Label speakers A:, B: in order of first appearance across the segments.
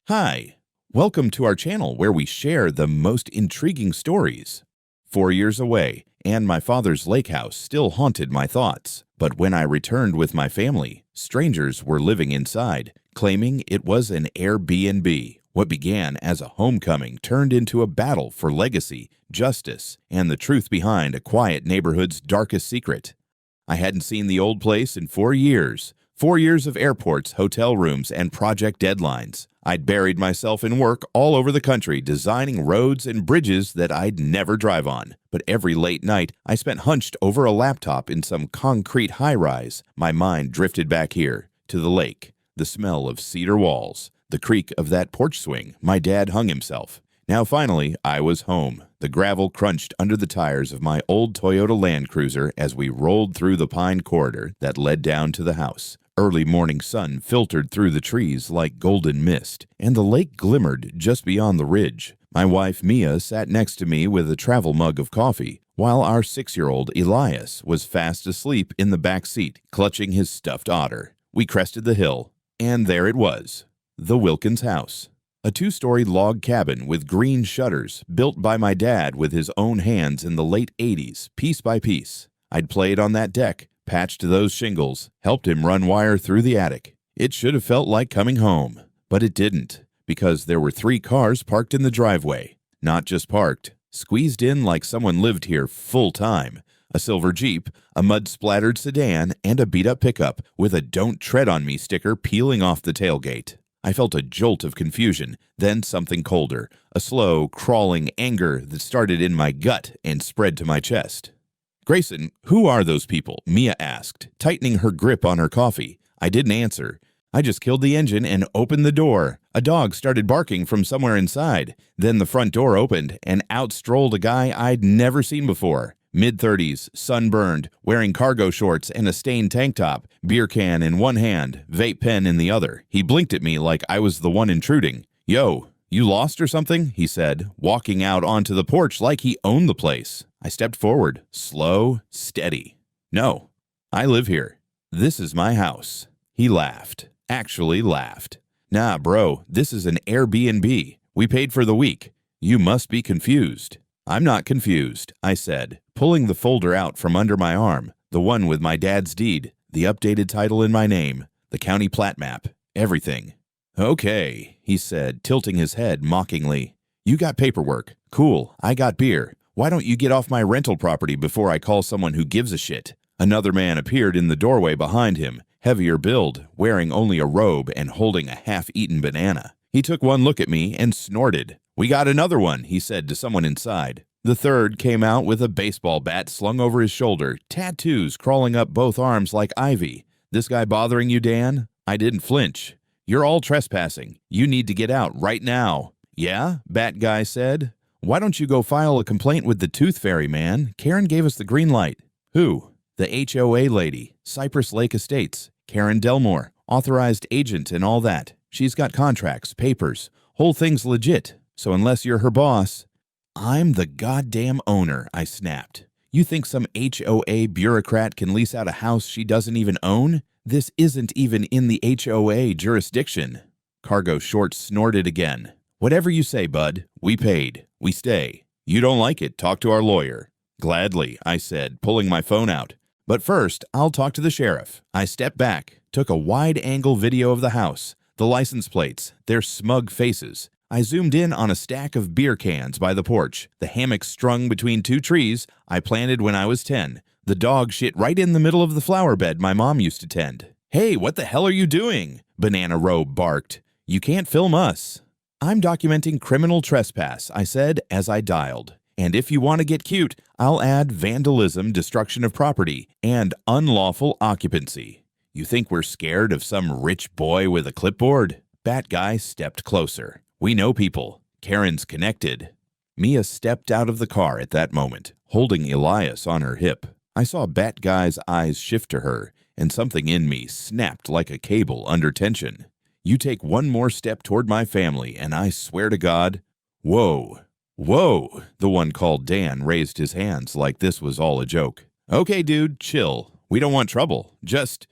A: Hi, welcome to our channel where we share the most intriguing stories. 4 years away, and my father's lake house still haunted my thoughts. But when I returned with my family, strangers were living inside, claiming it was an Airbnb. What began as a homecoming turned into a battle for legacy, justice, and the truth behind a quiet neighborhood's darkest secret. I hadn't seen the old place in 4 years. 4 years of airports, hotel rooms, and project deadlines. I'd buried myself in work all over the country designing roads and bridges that I'd never drive on. But every late night, I spent hunched over a laptop in some concrete high-rise. My mind drifted back here, to the lake, the smell of cedar walls, the creak of that porch swing my dad hung himself. Now finally, I was home. The gravel crunched under the tires of my old Toyota Land Cruiser as we rolled through the pine corridor that led down to the house. Early morning sun filtered through the trees like golden mist, and the lake glimmered just beyond the ridge. My wife Mia sat next to me with a travel mug of coffee, while our 6-year-old Elias was fast asleep in the back seat, clutching his stuffed otter. We crested the hill, and there it was, the Wilkins house. A 2-story log cabin with green shutters, built by my dad with his own hands in the late 80s, piece by piece. I'd played on that deck, patched those shingles, helped him run wire through the attic. It should have felt like coming home, but it didn't, because there were 3 cars parked in the driveway. Not just parked, squeezed in like someone lived here full time. A silver Jeep, a mud-splattered sedan, and a beat-up pickup with a "Don't Tread on Me" sticker peeling off the tailgate. I felt a jolt of confusion, then something colder, a slow, crawling anger that started in my gut and spread to my chest. "Grayson, who are those people?" Mia asked, tightening her grip on her coffee. I didn't answer. I just killed the engine and opened the door. A dog started barking from somewhere inside. Then the front door opened, and out strolled a guy I'd never seen before. Mid-30s, sunburned, wearing cargo shorts and a stained tank top, beer can in one hand, vape pen in the other. He blinked at me like I was the one intruding. "Yo, you lost or something?" he said, walking out onto the porch like he owned the place. I stepped forward, slow, steady. "No, I live here. This is my house." He laughed. Actually laughed. "Nah, bro, this is an Airbnb. We paid for the week. You must be confused." "I'm not confused," I said, pulling the folder out from under my arm, the one with my dad's deed, the updated title in my name, the county plat map, everything. "Okay," he said, tilting his head mockingly. "You got paperwork. Cool, I got beer. Why don't you get off my rental property before I call someone who gives a shit?" Another man appeared in the doorway behind him, heavier build, wearing only a robe and holding a half-eaten banana. He took one look at me and snorted. "We got another one," he said to someone inside. The third came out with a baseball bat slung over his shoulder, tattoos crawling up both arms like ivy. "This guy bothering you, Dan?" I didn't flinch. "You're all trespassing. You need to get out right now." "Yeah?" Bat Guy said. "Why don't you go file a complaint with the Tooth Fairy, man? Karen gave us the green light." "Who?" "The HOA lady, Cypress Lake Estates, Karen Delmore, authorized agent and all that. She's got contracts, papers, whole thing's legit. So unless you're her boss—" "I'm the goddamn owner," I snapped. "You think some HOA bureaucrat can lease out a house she doesn't even own? This isn't even in the HOA jurisdiction." Cargo Shorts snorted again. "Whatever you say, bud. We paid. We stay. You don't like it, talk to our lawyer." "Gladly," I said, pulling my phone out. "But first, I'll talk to the sheriff." I stepped back, took a wide-angle video of the house, the license plates, their smug faces. I zoomed in on a stack of beer cans by the porch, the hammock strung between 2 trees I planted when I was 10. The dog shit right in the middle of the flower bed my mom used to tend. "Hey, what the hell are you doing?" Banana Robe barked. "You can't film us." "I'm documenting criminal trespass," I said as I dialed. "And if you want to get cute, I'll add vandalism, destruction of property, and unlawful occupancy. You think we're scared of some rich boy with a clipboard?" Bat Guy stepped closer. "We know people. Karen's connected." Mia stepped out of the car at that moment, holding Elias on her hip. I saw Bat Guy's eyes shift to her, and something in me snapped like a cable under tension. "You take one more step toward my family, and I swear to God—" "Whoa. Whoa," the one called Dan raised his hands like this was all a joke. "Okay, dude, chill. We don't want trouble. Just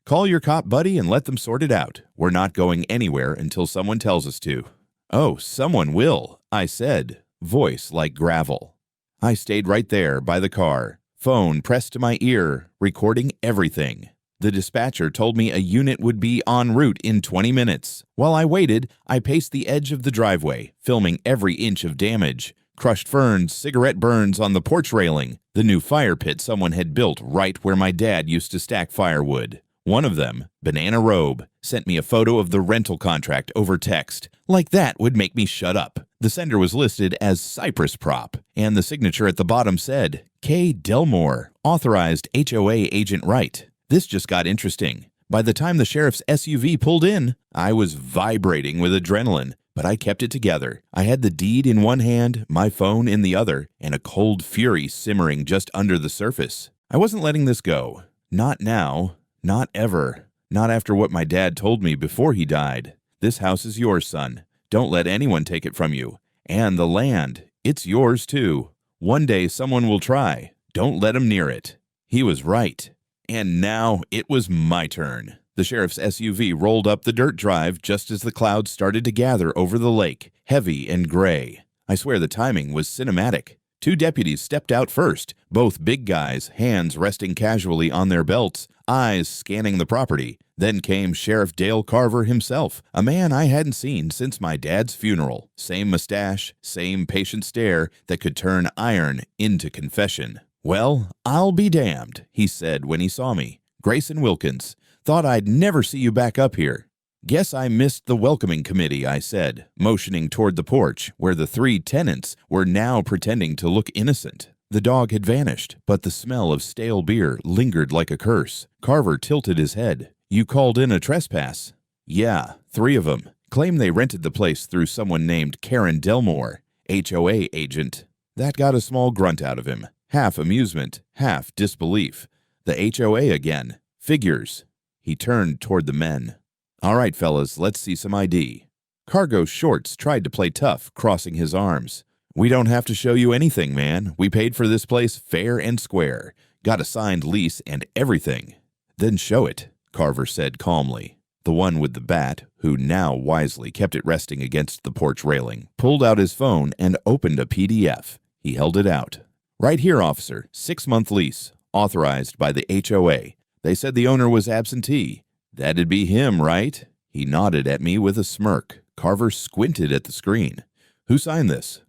A: Call your cop buddy and let them sort it out. We're not going anywhere until someone tells us to." "Oh, someone will," I said, voice like gravel. I stayed right there by the car, phone pressed to my ear, recording everything. The dispatcher told me a unit would be en route in 20 minutes. While I waited, I paced the edge of the driveway, filming every inch of damage. Crushed ferns, cigarette burns on the porch railing, the new fire pit someone had built right where my dad used to stack firewood. One of them, Banana Robe, sent me a photo of the rental contract over text. Like that would make me shut up. The sender was listed as Cypress Prop, and the signature at the bottom said, K. Delmore, authorized HOA agent Wright. This just got interesting. By the time the sheriff's SUV pulled in, I was vibrating with adrenaline, but I kept it together. I had the deed in one hand, my phone in the other, and a cold fury simmering just under the surface. I wasn't letting this go. Not now. Not ever. Not after what my dad told me before he died. This house is yours, son. Don't let anyone take it from you. And the land, it's yours too. One day someone will try. Don't let him near it. He was right. And now it was my turn. The sheriff's SUV rolled up the dirt drive just as the clouds started to gather over the lake, heavy and gray. I swear the timing was cinematic. 2 deputies stepped out first, both big guys, hands resting casually on their belts, eyes scanning the property. Then came Sheriff Dale Carver himself, a man I hadn't seen since my dad's funeral. Same mustache, same patient stare that could turn iron into confession. "Well, I'll be damned," he said when he saw me. "Grayson Wilkins. Thought I'd never see you back up here." "Guess I missed the welcoming committee," I said, motioning toward the porch where the 3 tenants were now pretending to look innocent. The dog had vanished, but the smell of stale beer lingered like a curse. Carver tilted his head. "You called in a trespass?" "Yeah, 3 of them. Claim they rented the place through someone named Karen Delmore, HOA agent." That got a small grunt out of him. Half amusement, half disbelief. The HOA again. Figures. He turned toward the men. "All right, fellas, let's see some ID." Cargo Shorts tried to play tough, crossing his arms. "We don't have to show you anything, man. We paid for this place fair and square. Got a signed lease and everything." "Then show it," Carver said calmly. The one with the bat, who now wisely kept it resting against the porch railing, pulled out his phone and opened a PDF. He held it out. "Right here, officer. 6-month lease. Authorized by the HOA. They said the owner was absentee. That'd be him, right?" He nodded at me with a smirk. Carver squinted at the screen. "Who signed this?"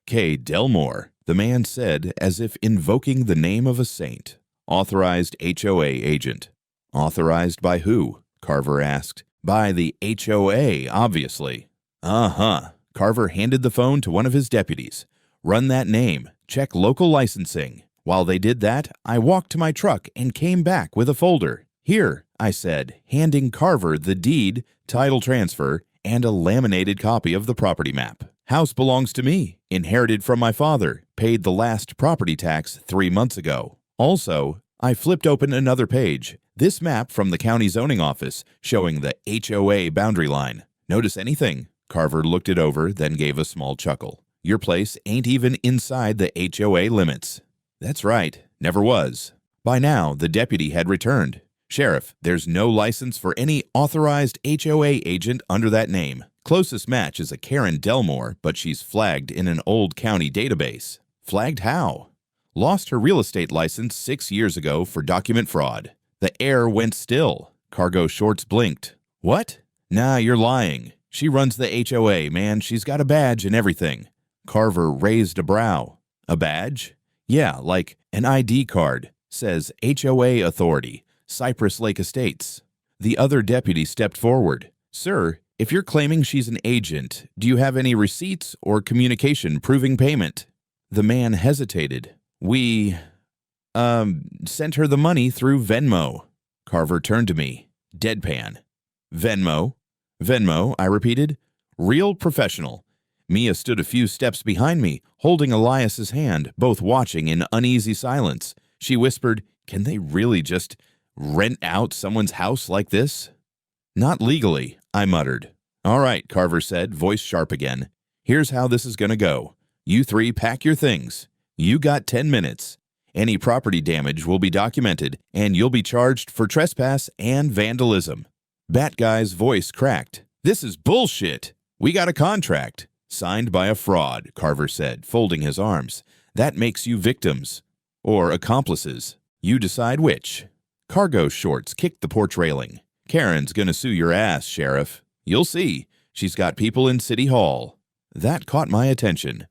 A: "K. Delmore," the man said, as if invoking the name of a saint. "Authorized HOA agent." "Authorized by who?" Carver asked. "By the HOA, obviously." "Uh-huh." Carver handed the phone to one of his deputies. "Run that name. Check local licensing." While they did that, I walked to my truck and came back with a folder. "Here," I said, handing Carver the deed, title transfer, and a laminated copy of the property map. "House belongs to me. Inherited from my father. Paid the last property tax 3 months ago." Also, I flipped open another page. This map from the county zoning office showing the HOA boundary line. "Notice anything?" Carver looked it over, then gave a small chuckle. "Your place ain't even inside the HOA limits." "That's right. Never was." By now, the deputy had returned. "Sheriff, there's no license for any authorized HOA agent under that name. Closest match is a Karen Delmore, but she's flagged in an old county database." "Flagged how?" "Lost her real estate license 6 years ago for document fraud." The air went still. Cargo Shorts blinked. "What?" "Nah, you're lying. She runs the HOA, man. She's got a badge and everything." Carver raised a brow. "A badge?" "Yeah, like an ID card. Says HOA Authority, Cypress Lake Estates." The other deputy stepped forward. "Sir, if you're claiming she's an agent, do you have any receipts or communication proving payment?" The man hesitated. "We, sent her the money through Venmo." Carver turned to me. Deadpan. "Venmo?" "Venmo," I repeated. "Real professional." Mia stood a few steps behind me, holding Elias's hand, both watching in uneasy silence. She whispered, "Can they really just rent out someone's house like this?" "Not legally," I muttered. "All right," Carver said, voice sharp again. "Here's how this is going to go. You 3 pack your things. You got 10 minutes. Any property damage will be documented, and you'll be charged for trespass and vandalism." Bat Guy's voice cracked. "This is bullshit. We got a contract." "Signed by a fraud," Carver said, folding his arms. "That makes you victims. Or accomplices. You decide which." Cargo shorts kicked the porch railing. "Karen's gonna sue your ass, Sheriff. You'll see. She's got people in City Hall." That caught my attention.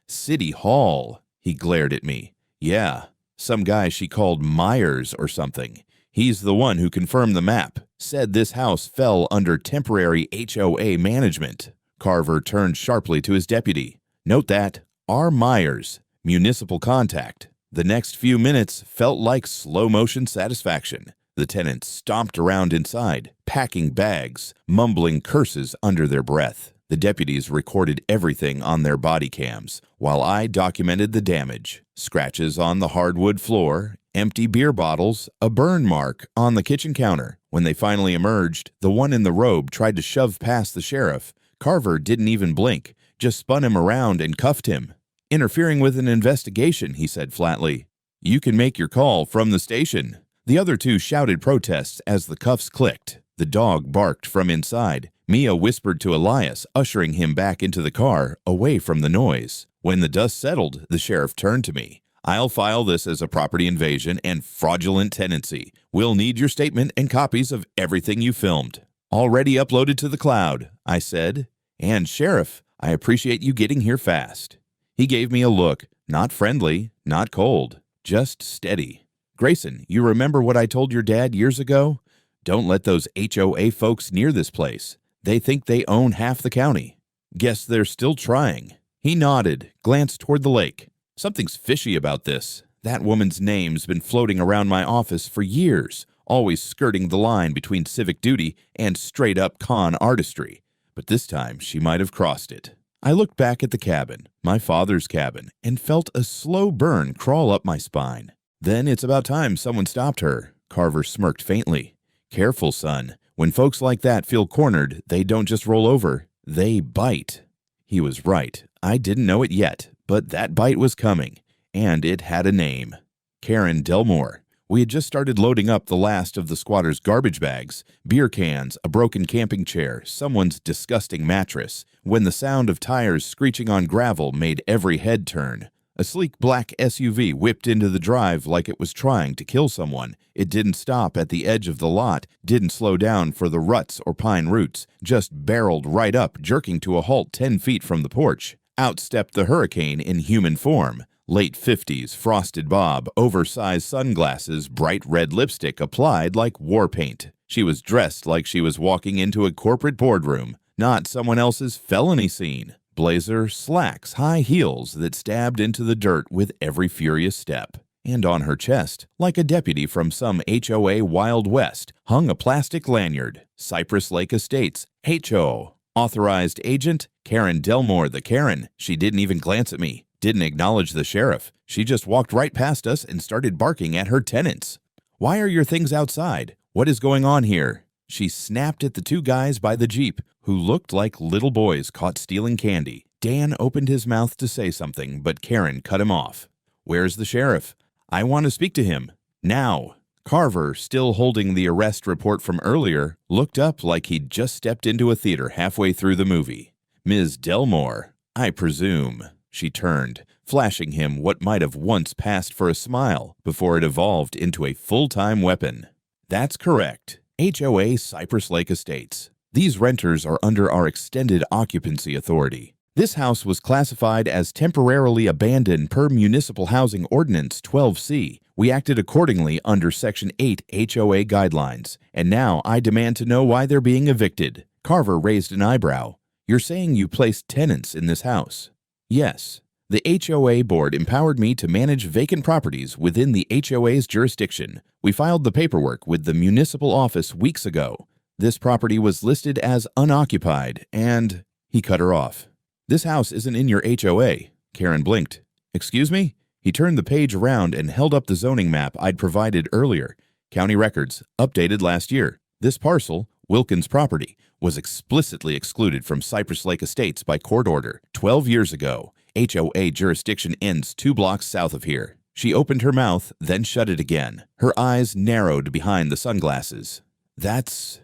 A: "City Hall?" He glared at me. "Yeah, some guy she called Myers or something. He's the one who confirmed the map, said this house fell under temporary HOA management." Carver turned sharply to his deputy. "Note that. R. Myers, municipal contact." The next few minutes felt like slow-motion satisfaction. The tenants stomped around inside, packing bags, mumbling curses under their breath. The deputies recorded everything on their body cams, while I documented the damage. Scratches on the hardwood floor, empty beer bottles, a burn mark on the kitchen counter. When they finally emerged, the one in the robe tried to shove past the sheriff. Carver didn't even blink, just spun him around and cuffed him. "Interfering with an investigation," he said flatly. "You can make your call from the station." The other two shouted protests as the cuffs clicked. The dog barked from inside. Mia whispered to Elias, ushering him back into the car, away from the noise. When the dust settled, the sheriff turned to me. "I'll file this as a property invasion and fraudulent tenancy. We'll need your statement and copies of everything you filmed." "Already uploaded to the cloud," I said. "And Sheriff, I appreciate you getting here fast." He gave me a look, not friendly, not cold, just steady. "Grayson, you remember what I told your dad years ago? Don't let those HOA folks near this place. They think they own half the county. Guess they're still trying." He nodded, glanced toward the lake. "Something's fishy about this. That woman's name's been floating around my office for years, always skirting the line between civic duty and straight-up con artistry. But this time she might have crossed it." I looked back at the cabin, my father's cabin, and felt a slow burn crawl up my spine. "Then it's about time someone stopped her." Carver smirked faintly. "Careful, son. When folks like that feel cornered, they don't just roll over, they bite." He was right. I didn't know it yet, but that bite was coming, and it had a name. Karen Delmore. We had just started loading up the last of the squatters' garbage bags, beer cans, a broken camping chair, someone's disgusting mattress, when the sound of tires screeching on gravel made every head turn. A sleek black SUV whipped into the drive like it was trying to kill someone. It didn't stop at the edge of the lot, didn't slow down for the ruts or pine roots, just barreled right up, jerking to a halt 10 feet from the porch. Out stepped the hurricane in human form. Late 50s, frosted bob, oversized sunglasses, bright red lipstick applied like war paint. She was dressed like she was walking into a corporate boardroom, not someone else's felony scene. Blazer, slacks, high heels that stabbed into the dirt with every furious step. And on her chest, like a deputy from some HOA Wild West, hung a plastic lanyard. Cypress Lake Estates, HO. Authorized agent, Karen Delmore the Karen. She didn't even glance at me, didn't acknowledge the sheriff. She just walked right past us and started barking at her tenants. "Why are your things outside? What is going on here?" She snapped at the two guys by the Jeep, who looked like little boys caught stealing candy. Dan opened his mouth to say something, but Karen cut him off. "Where's the sheriff? I want to speak to him. Now." Carver, still holding the arrest report from earlier, looked up like he'd just stepped into a theater halfway through the movie. "Ms. Delmore, I presume." She turned, flashing him what might have once passed for a smile before it evolved into a full-time weapon. "That's correct. HOA Cypress Lake Estates. These renters are under our extended occupancy authority. This house was classified as temporarily abandoned per Municipal Housing Ordinance 12C. We acted accordingly under Section 8 HOA guidelines, and now I demand to know why they're being evicted." Carver raised an eyebrow. "You're saying you placed tenants in this house?" "Yes. The HOA board empowered me to manage vacant properties within the HOA's jurisdiction. We filed the paperwork with the municipal office weeks ago. This property was listed as unoccupied, and—" He cut her off. "This house isn't in your HOA." Karen blinked. "Excuse me?" He turned the page around and held up the zoning map I'd provided earlier. County records, updated last year. This parcel, Wilkins property, was explicitly excluded from Cypress Lake Estates by court order 12 years ago. HOA jurisdiction ends 2 blocks south of here. She opened her mouth, then shut it again. Her eyes narrowed behind the sunglasses. That's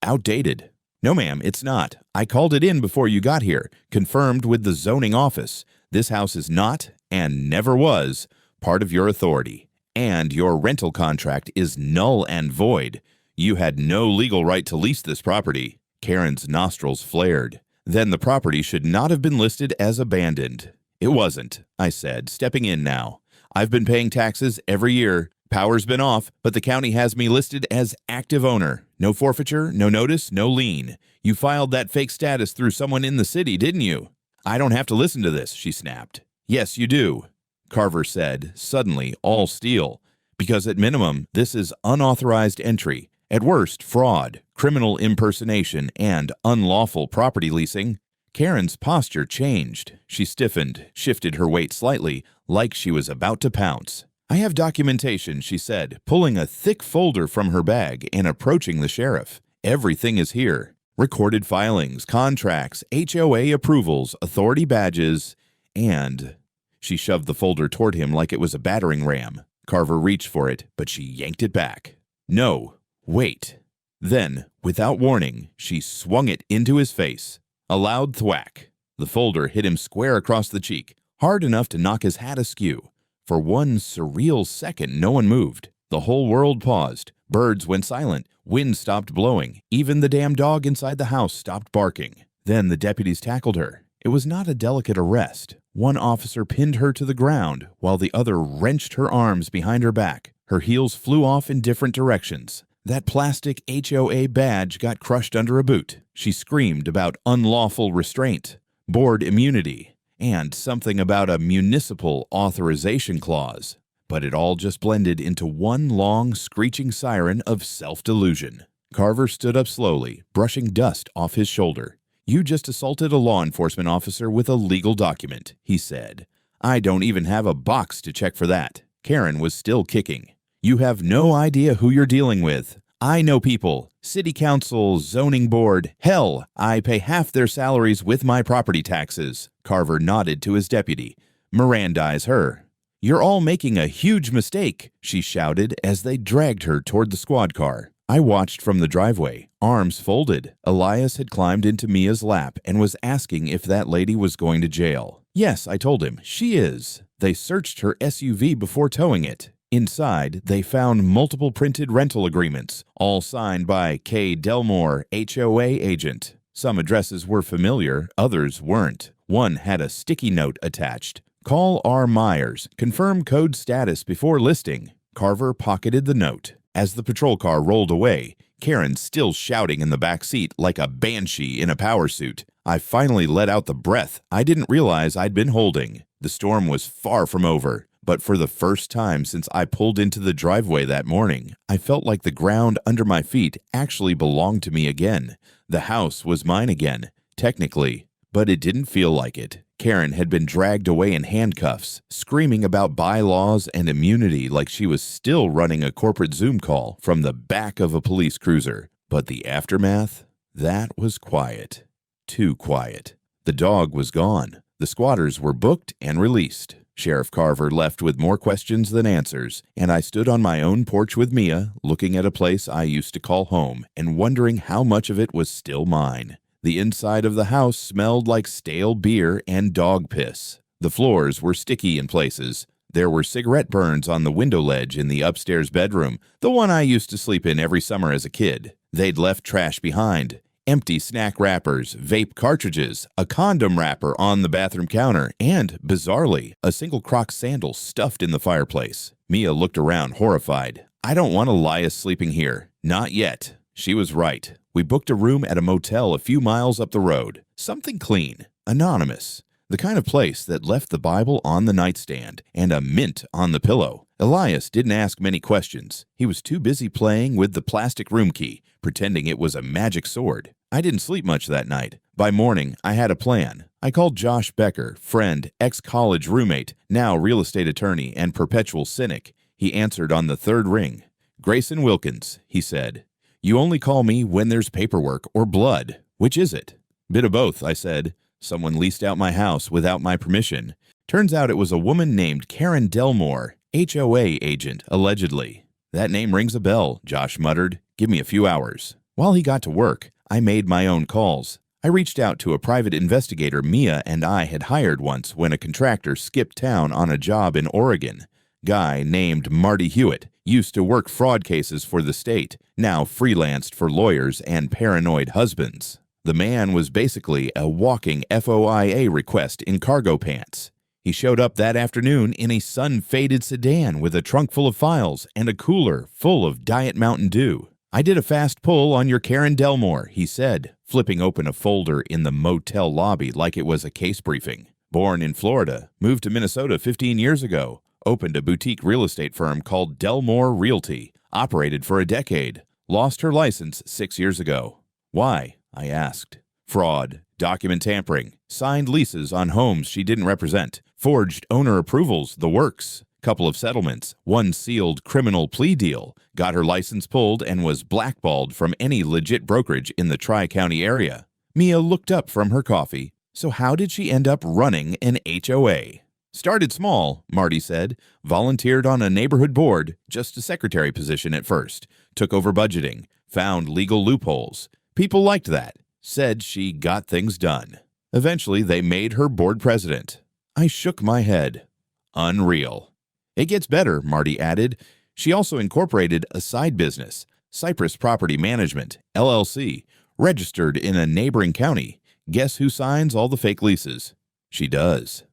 A: outdated. No, ma'am, it's not. I called it in before you got here, confirmed with the zoning office. This house is not, and never was, part of your authority. And your rental contract is null and void. You had no legal right to lease this property. Karen's nostrils flared. Then the property should not have been listed as abandoned. It wasn't, I said, stepping in now. I've been paying taxes every year. Power's been off, but the county has me listed as active owner. No forfeiture, no notice, no lien. You filed that fake status through someone in the city, didn't you? I don't have to listen to this, she snapped. Yes, you do, Carver said, suddenly all steel. Because at minimum, this is unauthorized entry. At worst, fraud, criminal impersonation, and unlawful property leasing. Karen's posture changed. She stiffened, shifted her weight slightly, like she was about to pounce. I have documentation, she said, pulling a thick folder from her bag and approaching the sheriff. Everything is here. Recorded filings, contracts, HOA approvals, authority badges, and... She shoved the folder toward him like it was a battering ram. Carver reached for it, but she yanked it back. No, wait. Then, without warning, she swung it into his face. A loud thwack. The folder hit him square across the cheek, hard enough to knock his hat askew. For one surreal second, no one moved. The whole world paused. Birds went silent. Wind stopped blowing. Even the damn dog inside the house stopped barking. Then the deputies tackled her. It was not a delicate arrest. One officer pinned her to the ground, while the other wrenched her arms behind her back. Her heels flew off in different directions. That plastic HOA badge got crushed under a boot. She screamed about unlawful restraint, board immunity, and something about a municipal authorization clause. But it all just blended into one long, screeching siren of self-delusion. Carver stood up slowly, brushing dust off his shoulder. You just assaulted a law enforcement officer with a legal document, he said. I don't even have a box to check for that. Karen was still kicking. You have no idea who you're dealing with. I know people. City council, zoning board. Hell, I pay half their salaries with my property taxes. Carver nodded to his deputy. Mirandize her. You're all making a huge mistake, she shouted as they dragged her toward the squad car. I watched from the driveway, arms folded. Elias had climbed into Mia's lap and was asking if that lady was going to jail. Yes, I told him, she is. They searched her SUV before towing it. Inside, they found multiple printed rental agreements, all signed by K. Delmore, HOA agent. Some addresses were familiar, others weren't. One had a sticky note attached. Call R. Myers, confirm code status before listing. Carver pocketed the note. As the patrol car rolled away, Karen still shouting in the back seat like a banshee in a power suit. I finally let out the breath I didn't realize I'd been holding. The storm was far from over, but for the first time since I pulled into the driveway that morning, I felt like the ground under my feet actually belonged to me again. The house was mine again, technically, but it didn't feel like it. Karen had been dragged away in handcuffs, screaming about bylaws and immunity like she was still running a corporate Zoom call from the back of a police cruiser. But the aftermath? That was quiet. Too quiet. The dog was gone. The squatters were booked and released. Sheriff Carver left with more questions than answers, and I stood on my own porch with Mia, looking at a place I used to call home and wondering how much of it was still mine. The inside of the house smelled like stale beer and dog piss. The floors were sticky in places. There were cigarette burns on the window ledge in the upstairs bedroom, the one I used to sleep in every summer as a kid. They'd left trash behind. Empty snack wrappers, vape cartridges, a condom wrapper on the bathroom counter, and, bizarrely, a single Crocs sandal stuffed in the fireplace. Mia looked around, horrified. I don't want Elias sleeping here. Not yet. She was right. We booked a room at a motel a few miles up the road. Something clean, anonymous. The kind of place that left the Bible on the nightstand and a mint on the pillow. Elias didn't ask many questions. He was too busy playing with the plastic room key, pretending it was a magic sword. I didn't sleep much that night. By morning, I had a plan. I called Josh Becker, friend, ex-college roommate, now real estate attorney and perpetual cynic. He answered on the third ring. Grayson Wilkins, he said. You only call me when there's paperwork or blood. Which is it? Bit of both, I said. Someone leased out my house without my permission. Turns out it was a woman named Karen Delmore, HOA agent, allegedly. That name rings a bell, Josh muttered. Give me a few hours. While he got to work, I made my own calls. I reached out to a private investigator Mia and I had hired once when a contractor skipped town on a job in Oregon. Guy named Marty Hewitt used to work fraud cases for the state, now freelanced for lawyers and paranoid husbands. The man was basically a walking FOIA request in cargo pants. He showed up that afternoon in a sun-faded sedan with a trunk full of files and a cooler full of Diet Mountain Dew. I did a fast pull on your Karen Delmore, he said, flipping open a folder in the motel lobby like it was a case briefing. Born in Florida, moved to Minnesota 15 years ago, opened a boutique real estate firm called Delmore Realty, operated for a decade, lost her license 6 years ago. Why? I asked. Fraud, document tampering, signed leases on homes she didn't represent, forged owner approvals, the works. Couple of settlements, one sealed criminal plea deal, got her license pulled and was blackballed from any legit brokerage in the Tri-County area. Mia looked up from her coffee. So how did she end up running an HOA? Started small, Marty said. Volunteered on a neighborhood board, just a secretary position at first. Took over budgeting, found legal loopholes. People liked that. Said she got things done. Eventually, they made her board president. I shook my head. Unreal. It gets better, Marty added. She also incorporated a side business, Cypress Property Management, LLC, registered in a neighboring county. Guess who signs all the fake leases? She does.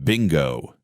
A: Bingo.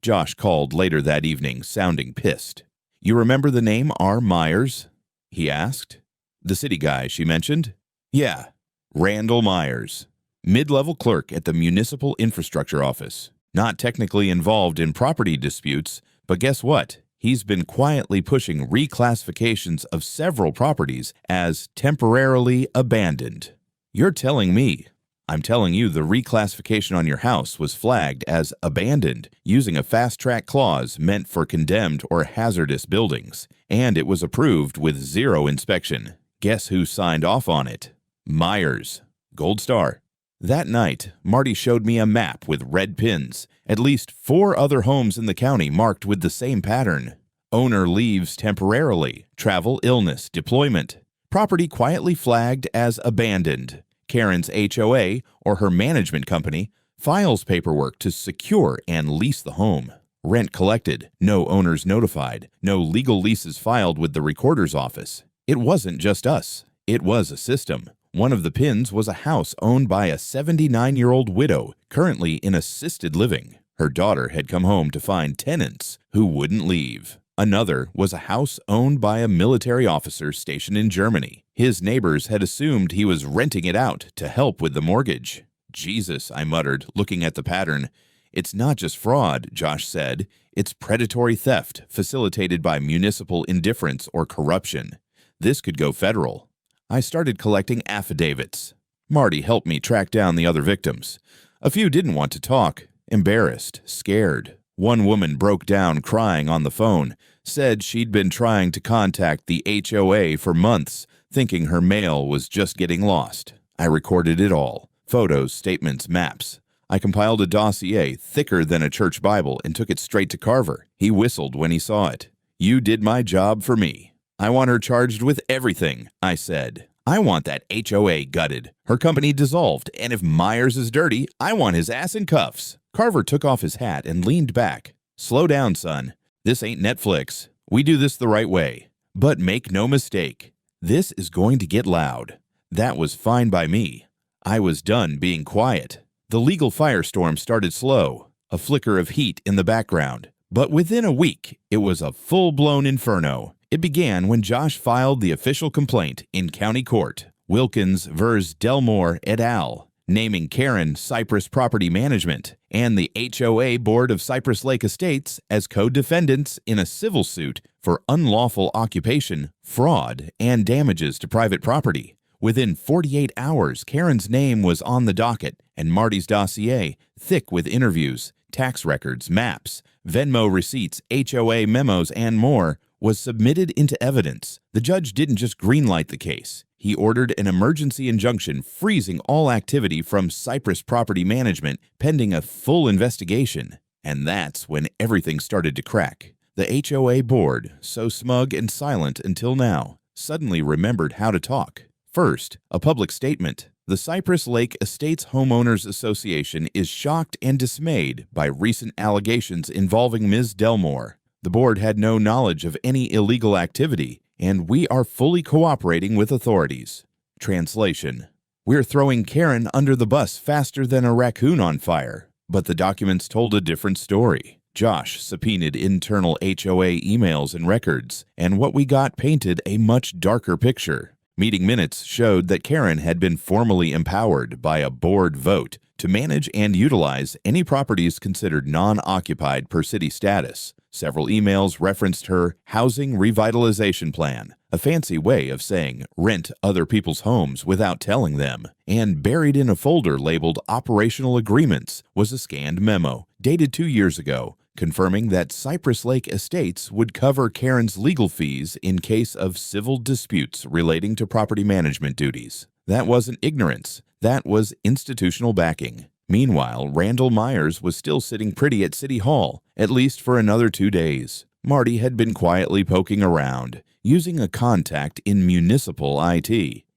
A: Josh called later that evening, sounding pissed. You remember the name R. Myers? He asked. The city guy she mentioned? Yeah. Randall Myers. Mid-level clerk at the Municipal Infrastructure Office. Not technically involved in property disputes, but guess what? He's been quietly pushing reclassifications of several properties as temporarily abandoned. You're telling me. I'm telling you the reclassification on your house was flagged as abandoned using a fast-track clause meant for condemned or hazardous buildings, and it was approved with zero inspection. Guess who signed off on it? Myers. Gold star. That night, Marty showed me a map with red pins, at least 4 other homes in the county marked with the same pattern. Owner leaves temporarily, travel, illness, deployment. Property quietly flagged as abandoned. Karen's HOA, or her management company, files paperwork to secure and lease the home. Rent collected, no owners notified, no legal leases filed with the recorder's office. It wasn't just us. It was a system. One of the pins was a house owned by a 79-year-old widow, currently in assisted living. Her daughter had come home to find tenants who wouldn't leave. Another was a house owned by a military officer stationed in Germany. His neighbors had assumed he was renting it out to help with the mortgage. Jesus, I muttered, looking at the pattern. It's not just fraud, Josh said. It's predatory theft facilitated by municipal indifference or corruption. This could go federal. I started collecting affidavits. Marty helped me track down the other victims. A few didn't want to talk, embarrassed, scared. One woman broke down crying on the phone, said she'd been trying to contact the HOA for months, thinking her mail was just getting lost. I recorded it all. Photos, statements, maps. I compiled a dossier thicker than a church Bible and took it straight to Carver. He whistled when he saw it. You did my job for me. I want her charged with everything, I said. I want that HOA gutted, her company dissolved, and if Myers is dirty, I want his ass in cuffs. Carver took off his hat and leaned back. Slow down, son. This ain't Netflix. We do this the right way. But make no mistake, this is going to get loud. That was fine by me. I was done being quiet. The legal firestorm started slow, a flicker of heat in the background. But within a week, it was a full-blown inferno. It began when Josh filed the official complaint in county court, Wilkins vs. Delmore et al., naming Karen Cypress Property Management and the HOA Board of Cypress Lake Estates as co-defendants in a civil suit for unlawful occupation, fraud, and damages to private property. Within 48 hours, Karen's name was on the docket, and Marty's dossier, thick with interviews, tax records, maps, Venmo receipts, HOA memos, and more, was submitted into evidence. The judge didn't just greenlight the case. He ordered an emergency injunction freezing all activity from Cypress Property Management pending a full investigation. And that's when everything started to crack. The HOA board, so smug and silent until now, suddenly remembered how to talk. First, a public statement. The Cypress Lake Estates Homeowners Association is shocked and dismayed by recent allegations involving Ms. Delmore. The board had no knowledge of any illegal activity, and we are fully cooperating with authorities. Translation: We're throwing Karen under the bus faster than a raccoon on fire. But the documents told a different story. Josh subpoenaed internal HOA emails and records, and what we got painted a much darker picture. Meeting minutes showed that Karen had been formally empowered by a board vote to manage and utilize any properties considered non-occupied per city status. Several emails referenced her housing revitalization plan, a fancy way of saying rent other people's homes without telling them. And buried in a folder labeled Operational Agreements was a scanned memo dated 2 years ago, confirming that Cypress Lake Estates would cover Karen's legal fees in case of civil disputes relating to property management duties. That wasn't ignorance. That was institutional backing. Meanwhile, Randall Myers was still sitting pretty at City Hall, at least for another 2 days. Marty had been quietly poking around, using a contact in municipal IT.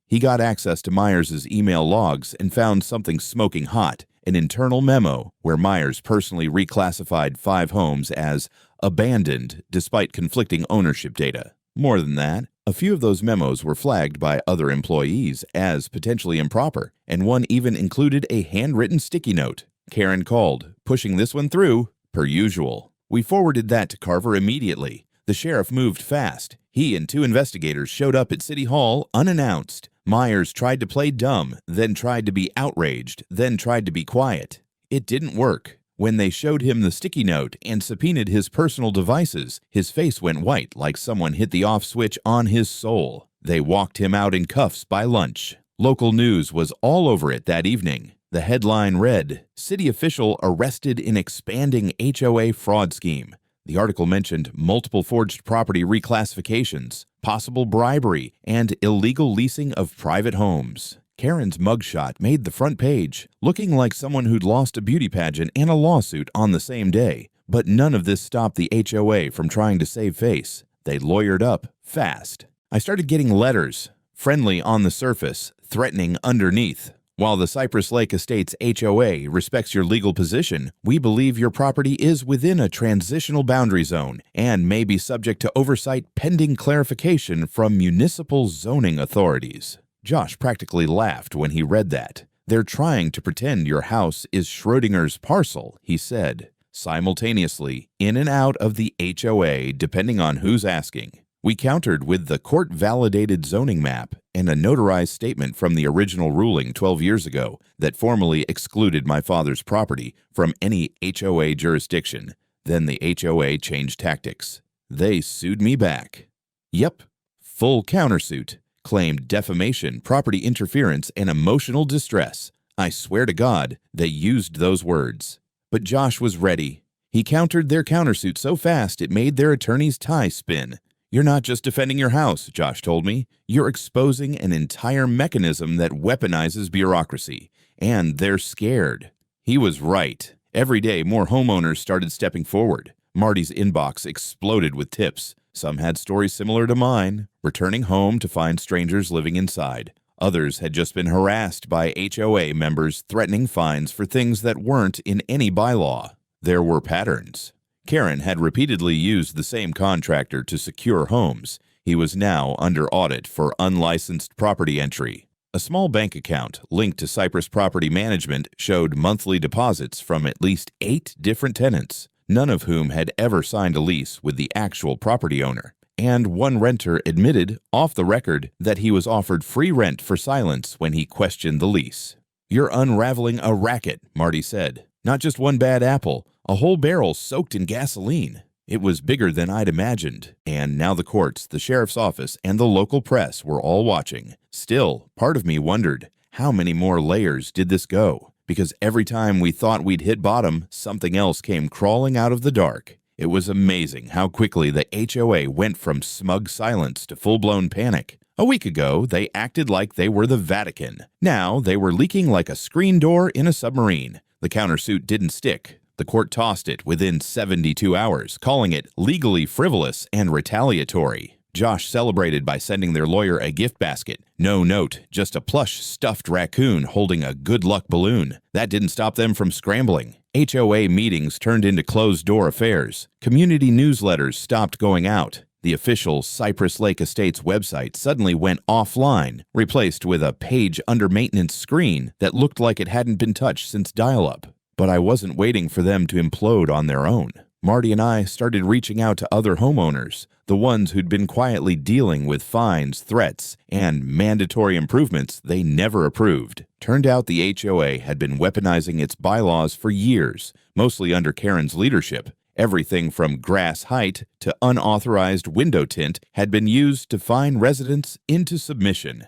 A: He got access to Myers' email logs and found something smoking hot, an internal memo where Myers personally reclassified 5 homes as abandoned despite conflicting ownership data. More than that, a few of those memos were flagged by other employees as potentially improper, and one even included a handwritten sticky note. Karen called, pushing this one through, per usual. We forwarded that to Carver immediately. The sheriff moved fast. He and 2 investigators showed up at City Hall unannounced. Myers tried to play dumb, then tried to be outraged, then tried to be quiet. It didn't work. When they showed him the sticky note and subpoenaed his personal devices, his face went white like someone hit the off switch on his soul. They walked him out in cuffs by lunch. Local news was all over it that evening. The headline read, "City Official Arrested in Expanding HOA Fraud Scheme." The article mentioned multiple forged property reclassifications, possible bribery, and illegal leasing of private homes. Karen's mugshot made the front page, looking like someone who'd lost a beauty pageant and a lawsuit on the same day. But none of this stopped the HOA from trying to save face. They lawyered up fast. I started getting letters, friendly on the surface, threatening underneath. While the Cypress Lake Estates HOA respects your legal position, we believe your property is within a transitional boundary zone and may be subject to oversight pending clarification from municipal zoning authorities. Josh practically laughed when he read that. They're trying to pretend your house is Schrodinger's parcel, he said, simultaneously in and out of the HOA depending on who's asking. We countered with the court-validated zoning map and a notarized statement from the original ruling 12 years ago that formally excluded my father's property from any HOA jurisdiction. Then the HOA changed tactics. They sued me back. Yep, full countersuit. Claimed defamation, property interference, and emotional distress. I swear to God, they used those words. But Josh was ready. He countered their countersuit so fast it made their attorney's tie spin. You're not just defending your house, Josh told me. You're exposing an entire mechanism that weaponizes bureaucracy. And they're scared. He was right. Every day, more homeowners started stepping forward. Marty's inbox exploded with tips. Some had stories similar to mine, returning home to find strangers living inside. Others had just been harassed by HOA members threatening fines for things that weren't in any bylaw. There were patterns. Karen had repeatedly used the same contractor to secure homes. He was now under audit for unlicensed property entry. A small bank account linked to Cypress Property Management showed monthly deposits from at least 8 different tenants, none of whom had ever signed a lease with the actual property owner. And one renter admitted, off the record, that he was offered free rent for silence when he questioned the lease. "You're unraveling a racket," Marty said. "Not just one bad apple, a whole barrel soaked in gasoline." It was bigger than I'd imagined, and now the courts, the sheriff's office, and the local press were all watching. Still, part of me wondered, how many more layers did this go? Because every time we thought we'd hit bottom, something else came crawling out of the dark. It was amazing how quickly the HOA went from smug silence to full-blown panic. A week ago, they acted like they were the Vatican. Now, they were leaking like a screen door in a submarine. The countersuit didn't stick, The court tossed it within 72 hours, calling it legally frivolous and retaliatory. Josh celebrated by sending their lawyer a gift basket. No note, just a plush stuffed raccoon holding a good luck balloon. That didn't stop them from scrambling. HOA meetings turned into closed-door affairs. Community newsletters stopped going out. The official Cypress Lake Estates website suddenly went offline, replaced with a page under maintenance screen that looked like it hadn't been touched since dial-up. But I wasn't waiting for them to implode on their own. Marty and I started reaching out to other homeowners, the ones who'd been quietly dealing with fines, threats, and mandatory improvements they never approved. Turned out the HOA had been weaponizing its bylaws for years, mostly under Karen's leadership. Everything from grass height to unauthorized window tint had been used to fine residents into submission.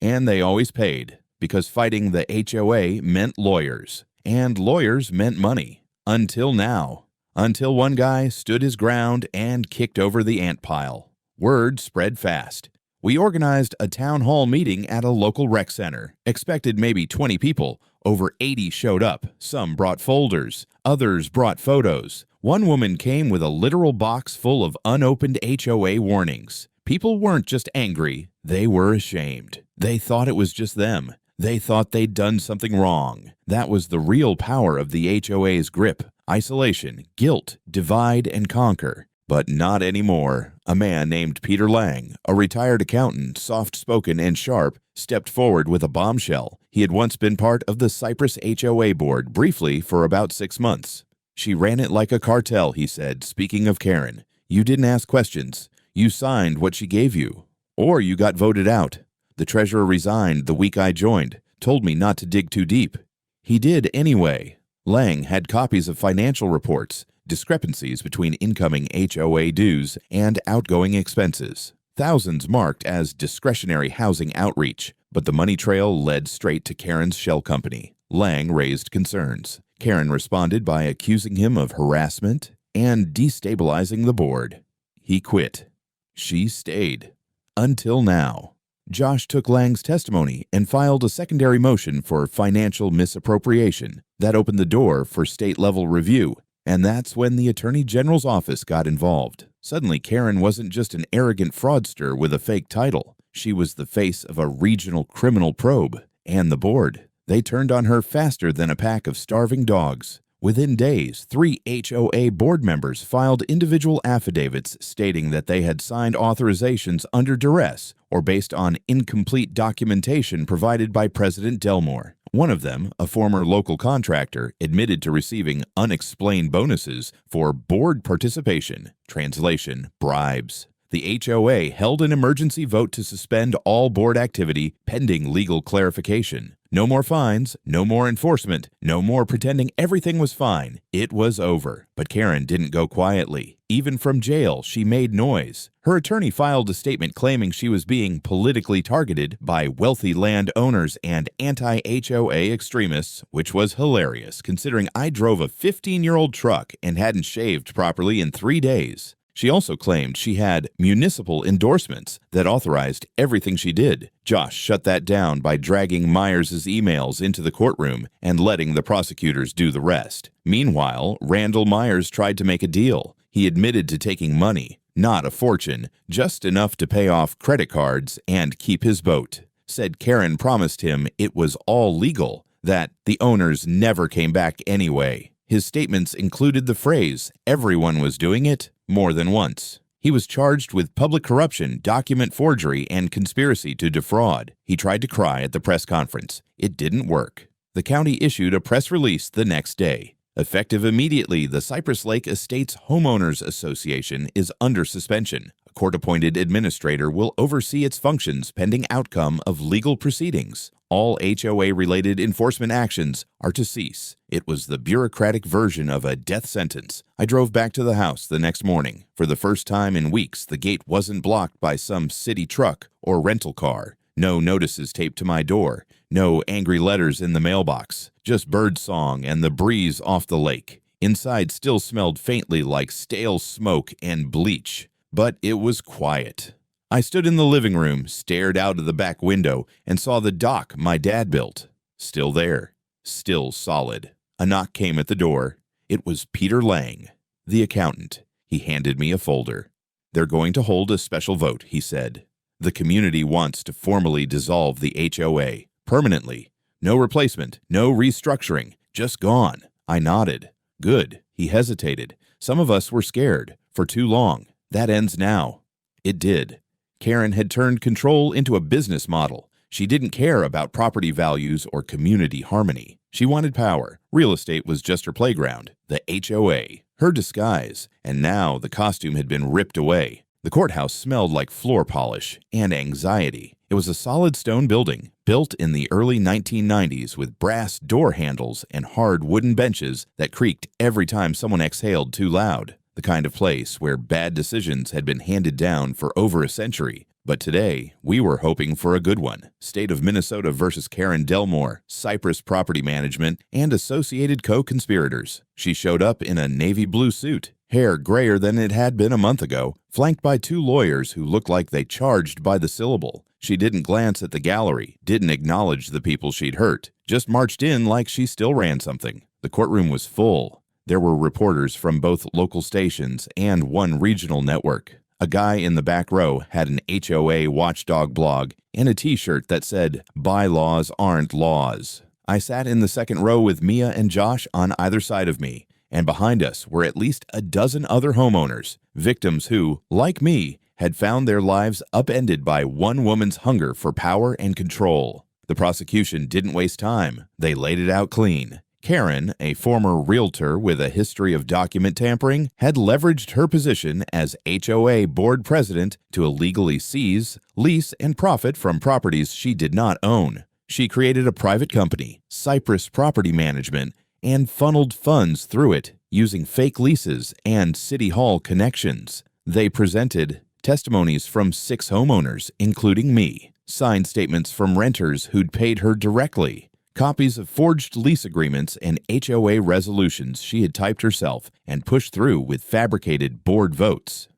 A: And they always paid, because fighting the HOA meant lawyers, and lawyers meant money. Until now. Until one guy stood his ground and kicked over the ant pile. Word spread fast. We organized a town hall meeting at a local rec center. Expected maybe 20 people. Over 80 showed up. Some brought folders. Others brought photos. One woman came with a literal box full of unopened HOA warnings. People weren't just angry. They were ashamed. They thought it was just them. They thought they'd done something wrong. That was the real power of the HOA's grip. Isolation, guilt, divide and conquer. But not anymore. A man named Peter Lang, a retired accountant, soft-spoken and sharp, stepped forward with a bombshell. He had once been part of the Cypress HOA board, briefly for about 6 months. She ran it like a cartel, he said, speaking of Karen. You didn't ask questions. You signed what she gave you. Or you got voted out. The treasurer resigned the week I joined, told me not to dig too deep. He did anyway. Lang had copies of financial reports, discrepancies between incoming HOA dues and outgoing expenses. Thousands marked as discretionary housing outreach, but the money trail led straight to Karen's shell company. Lang raised concerns. Karen responded by accusing him of harassment and destabilizing the board. He quit. She stayed. Until now. Josh took Lang's testimony and filed a secondary motion for financial misappropriation. That opened the door for state-level review, and that's when the Attorney General's office got involved. Suddenly, Karen wasn't just an arrogant fraudster with a fake title. She was the face of a regional criminal probe, and the board. They turned on her faster than a pack of starving dogs. Within days, 3 HOA board members filed individual affidavits stating that they had signed authorizations under duress or based on incomplete documentation provided by President Delmore. One of them, a former local contractor, admitted to receiving unexplained bonuses for board participation, translation, bribes. The HOA held an emergency vote to suspend all board activity pending legal clarification. No more fines, no more enforcement, no more pretending everything was fine. It was over. But Karen didn't go quietly. Even from jail, she made noise. Her attorney filed a statement claiming she was being politically targeted by wealthy landowners and anti-HOA extremists, which was hilarious considering I drove a 15-year-old truck and hadn't shaved properly in 3 days. She also claimed she had municipal endorsements that authorized everything she did. Josh shut that down by dragging Myers' emails into the courtroom and letting the prosecutors do the rest. Meanwhile, Randall Myers tried to make a deal. He admitted to taking money, not a fortune, just enough to pay off credit cards and keep his boat. Said Karen promised him it was all legal, that the owners never came back anyway. His statements included the phrase, "Everyone was doing it," more than once. He was charged with public corruption, document forgery, and conspiracy to defraud. He tried to cry at the press conference. It didn't work. The county issued a press release the next day. Effective immediately, the Cypress Lake Estates Homeowners Association is under suspension. A court-appointed administrator will oversee its functions pending outcome of legal proceedings. All HOA-related enforcement actions are to cease. It was the bureaucratic version of a death sentence. I drove back to the house the next morning. For the first time in weeks, the gate wasn't blocked by some city truck or rental car. No notices taped to my door. No angry letters in the mailbox. Just birdsong and the breeze off the lake. Inside still smelled faintly like stale smoke and bleach. But it was quiet. I stood in the living room, stared out of the back window, and saw the dock my dad built. Still there. Still solid. A knock came at the door. It was Peter Lang, the accountant. He handed me a folder. "They're going to hold a special vote," he said. "The community wants to formally dissolve the HOA, permanently. No replacement, no restructuring, just gone." I nodded. "Good." He hesitated. "Some of us were scared. For too long. That ends now." It did. Karen had turned control into a business model. She didn't care about property values or community harmony. She wanted power. Real estate was just her playground. The HOA, her disguise, and now the costume had been ripped away. The courthouse smelled like floor polish and anxiety. It was a solid stone building, built in the early 1990s with brass door handles and hard wooden benches that creaked every time someone exhaled too loud. The kind of place where bad decisions had been handed down for over a century. But today, we were hoping for a good one. State of Minnesota versus Karen Delmore, Cypress Property Management, and associated co-conspirators. She showed up in a navy blue suit, hair grayer than it had been a month ago, flanked by two lawyers who looked like they charged by the syllable. She didn't glance at the gallery, didn't acknowledge the people she'd hurt, just marched in like she still ran something. The courtroom was full. There were reporters from both local stations and one regional network. A guy in the back row had an HOA watchdog blog and a t-shirt that said, "Bylaws aren't laws." I sat in the second row with Mia and Josh on either side of me, and behind us were at least a dozen other homeowners, victims who, like me, had found their lives upended by one woman's hunger for power and control. The prosecution didn't waste time. They laid it out clean. Karen, a former realtor with a history of document tampering, had leveraged her position as HOA board president to illegally seize, lease, and profit from properties she did not own. She created a private company, Cypress Property Management, and funneled funds through it using fake leases and city hall connections. They presented testimonies from 6 homeowners, including me, signed statements from renters who'd paid her directly, copies of forged lease agreements and HOA resolutions she had typed herself and pushed through with fabricated board votes.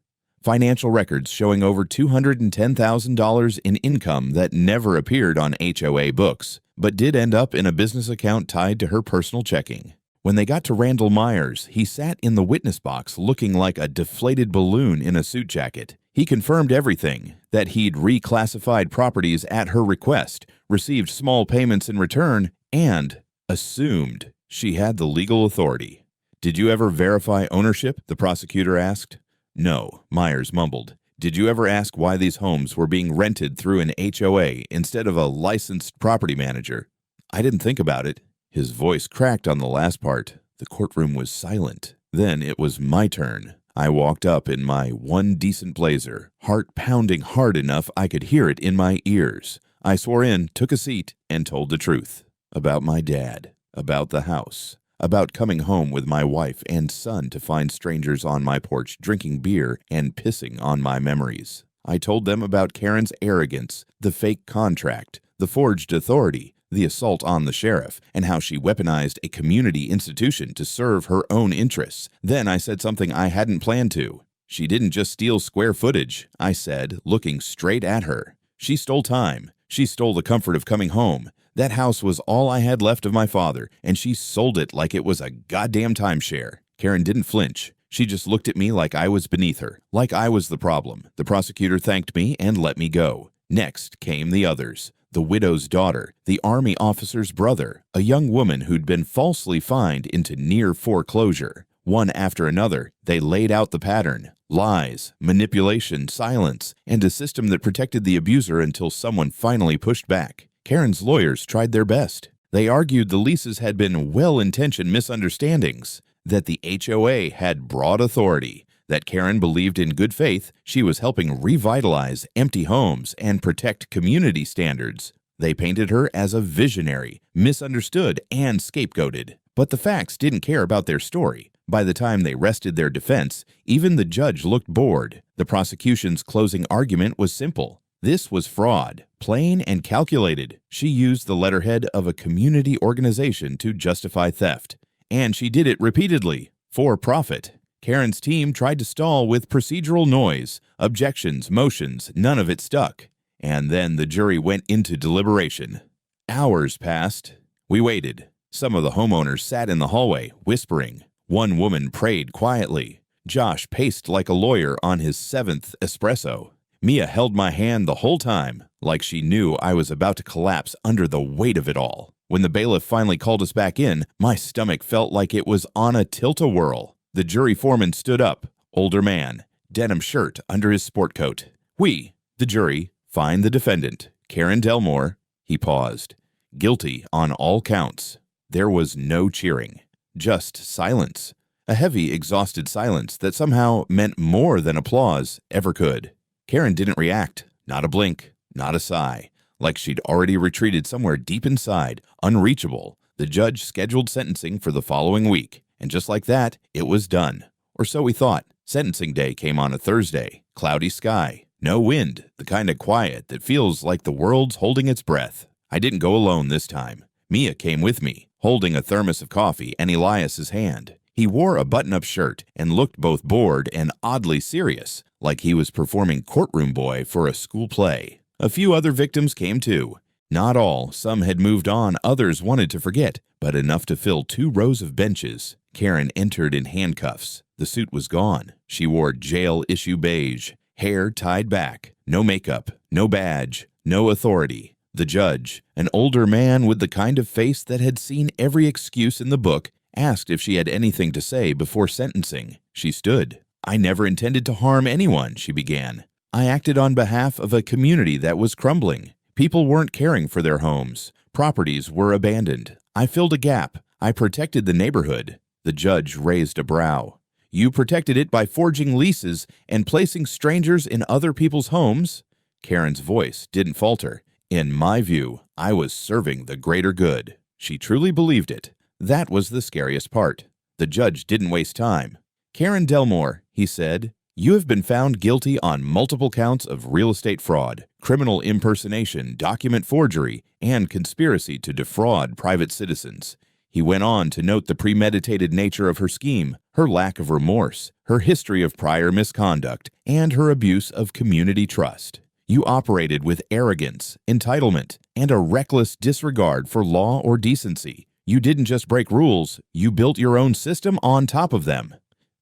A: Financial records showing over $210,000 in income that never appeared on HOA books, but did end up in a business account tied to her personal checking. When they got to Randall Myers, he sat in the witness box looking like a deflated balloon in a suit jacket. He confirmed everything, that he'd reclassified properties at her request, received small payments in return, and assumed she had the legal authority. "Did you ever verify ownership?" the prosecutor asked. "No," Myers mumbled. "Did you ever ask why these homes were being rented through an HOA instead of a licensed property manager?" "I didn't think about it." His voice cracked on the last part. The courtroom was silent. Then it was my turn. I walked up in my one decent blazer, heart pounding hard enough I could hear it in my ears. I swore in, took a seat, and told the truth. About my dad, about the house, about coming home with my wife and son to find strangers on my porch drinking beer and pissing on my memories. I told them about Karen's arrogance, the fake contract, the forged authority, the assault on the sheriff, and how she weaponized a community institution to serve her own interests. Then I said something I hadn't planned to. "She didn't just steal square footage," I said, looking straight at her. "She stole time. She stole the comfort of coming home. That house was all I had left of my father, and she sold it like it was a goddamn timeshare." Karen didn't flinch. She just looked at me like I was beneath her, like I was the problem. The prosecutor thanked me and let me go. Next came the others. The widow's daughter, the Army officer's brother, a young woman who'd been falsely fined into near foreclosure. One after another, they laid out the pattern: lies, manipulation, silence, and a system that protected the abuser until someone finally pushed back. Karen's lawyers tried their best. They argued the leases had been well-intentioned misunderstandings, that the HOA had broad authority, that Karen believed in good faith she was helping revitalize empty homes and protect community standards. They painted her as a visionary, misunderstood, and scapegoated. But the facts didn't care about their story. By the time they rested their defense, even the judge looked bored. The prosecution's closing argument was simple. This was fraud, plain and calculated. She used the letterhead of a community organization to justify theft. And she did it repeatedly, for profit. Karen's team tried to stall with procedural noise, objections, motions, none of it stuck. And then the jury went into deliberation. Hours passed. We waited. Some of the homeowners sat in the hallway, whispering. One woman prayed quietly. Josh paced like a lawyer on his 7th espresso. Mia held my hand the whole time, like she knew I was about to collapse under the weight of it all. When the bailiff finally called us back in, my stomach felt like it was on a tilt-a-whirl. The jury foreman stood up, older man, denim shirt under his sport coat. We, the jury, find the defendant, Karen Delmore, he paused, guilty on all counts. There was no cheering, just silence. A heavy, exhausted silence that somehow meant more than applause ever could. Karen didn't react, not a blink, not a sigh. Like she'd already retreated somewhere deep inside, unreachable. The judge scheduled sentencing for the following week, and just like that, it was done. Or so we thought. Sentencing day came on a Thursday. Cloudy sky, no wind, the kind of quiet that feels like the world's holding its breath. I didn't go alone this time. Mia came with me, holding a thermos of coffee and Elias's hand. He wore a button-up shirt and looked both bored and oddly serious, like he was performing courtroom boy for a school play. A few other victims came too. Not all, some had moved on, others wanted to forget, but enough to fill 2 rows of benches. Karen entered in handcuffs. The suit was gone. She wore jail-issue beige, hair tied back, no makeup, no badge, no authority. The judge, an older man with the kind of face that had seen every excuse in the book, asked if she had anything to say before sentencing. She stood. "I never intended to harm anyone," she began. "I acted on behalf of a community that was crumbling. People weren't caring for their homes. Properties were abandoned. I filled a gap. I protected the neighborhood." The judge raised a brow. "You protected it by forging leases and placing strangers in other people's homes?" Karen's voice didn't falter. "In my view, I was serving the greater good." She truly believed it. That was the scariest part. The judge didn't waste time. "Karen Delmore," he said, "you have been found guilty on multiple counts of real estate fraud, criminal impersonation, document forgery, and conspiracy to defraud private citizens." He went on to note the premeditated nature of her scheme, her lack of remorse, her history of prior misconduct, and her abuse of community trust. "You operated with arrogance, entitlement, and a reckless disregard for law or decency. You didn't just break rules, you built your own system on top of them."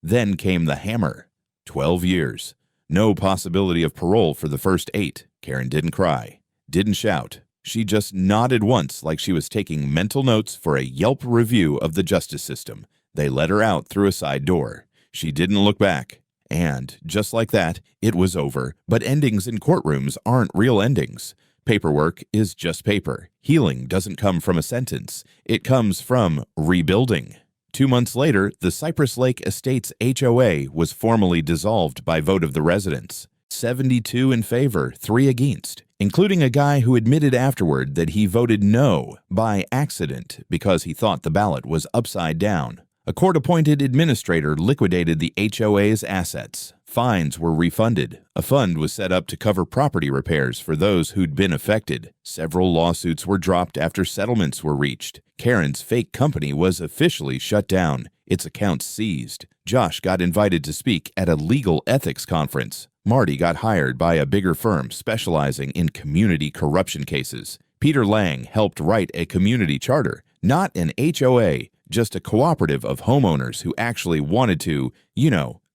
A: Then came the hammer. 12 years. No possibility of parole for the first 8. Karen didn't cry, didn't shout. She just nodded once like she was taking mental notes for a Yelp review of the justice system. They let her out through a side door. She didn't look back. And, just like that, it was over. But endings in courtrooms aren't real endings. Paperwork is just paper. Healing doesn't come from a sentence. It comes from rebuilding. 2 months later, the Cypress Lake Estates HOA was formally dissolved by vote of the residents. 72 in favor, 3 against, including a guy who admitted afterward that he voted no by accident because he thought the ballot was upside down. A court-appointed administrator liquidated the HOA's assets. Fines were refunded. A fund was set up to cover property repairs for those who'd been affected. Several lawsuits were dropped after settlements were reached. Karen's fake company was officially shut down, its accounts seized. Josh got invited to speak at a legal ethics conference. Marty got hired by a bigger firm specializing in community corruption cases. Peter Lang helped write a community charter, not an HOA, just a cooperative of homeowners who actually wanted to,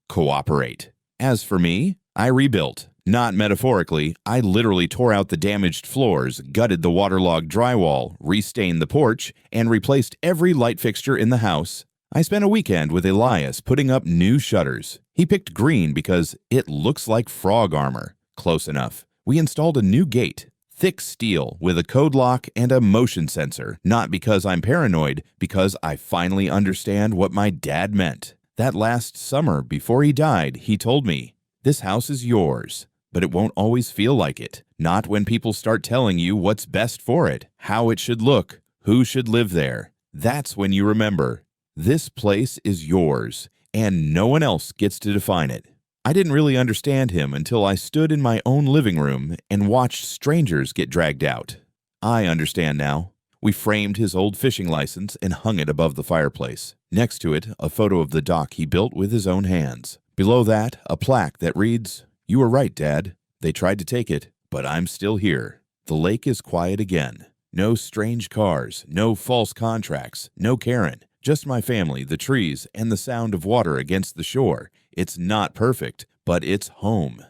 A: cooperate. As for me, I rebuilt. Not metaphorically, I literally tore out the damaged floors, gutted the waterlogged drywall, restained the porch, and replaced every light fixture in the house. I spent a weekend with Elias putting up new shutters. He picked green because it looks like frog armor. Close enough. We installed a new gate. Thick steel with a code lock and a motion sensor, not because I'm paranoid, because I finally understand what my dad meant. That last summer, before he died, he told me, "This house is yours, but it won't always feel like it. Not when people start telling you what's best for it, how it should look, who should live there. That's when you remember, this place is yours, and no one else gets to define it." I didn't really understand him until I stood in my own living room and watched strangers get dragged out. I understand now. We framed his old fishing license and hung it above the fireplace. Next to it, a photo of the dock he built with his own hands. Below that, a plaque that reads, "You were right, Dad. They tried to take it, but I'm still here." The lake is quiet again. No strange cars, no false contracts, no Karen. Just my family, the trees, and the sound of water against the shore. It's not perfect, but it's home.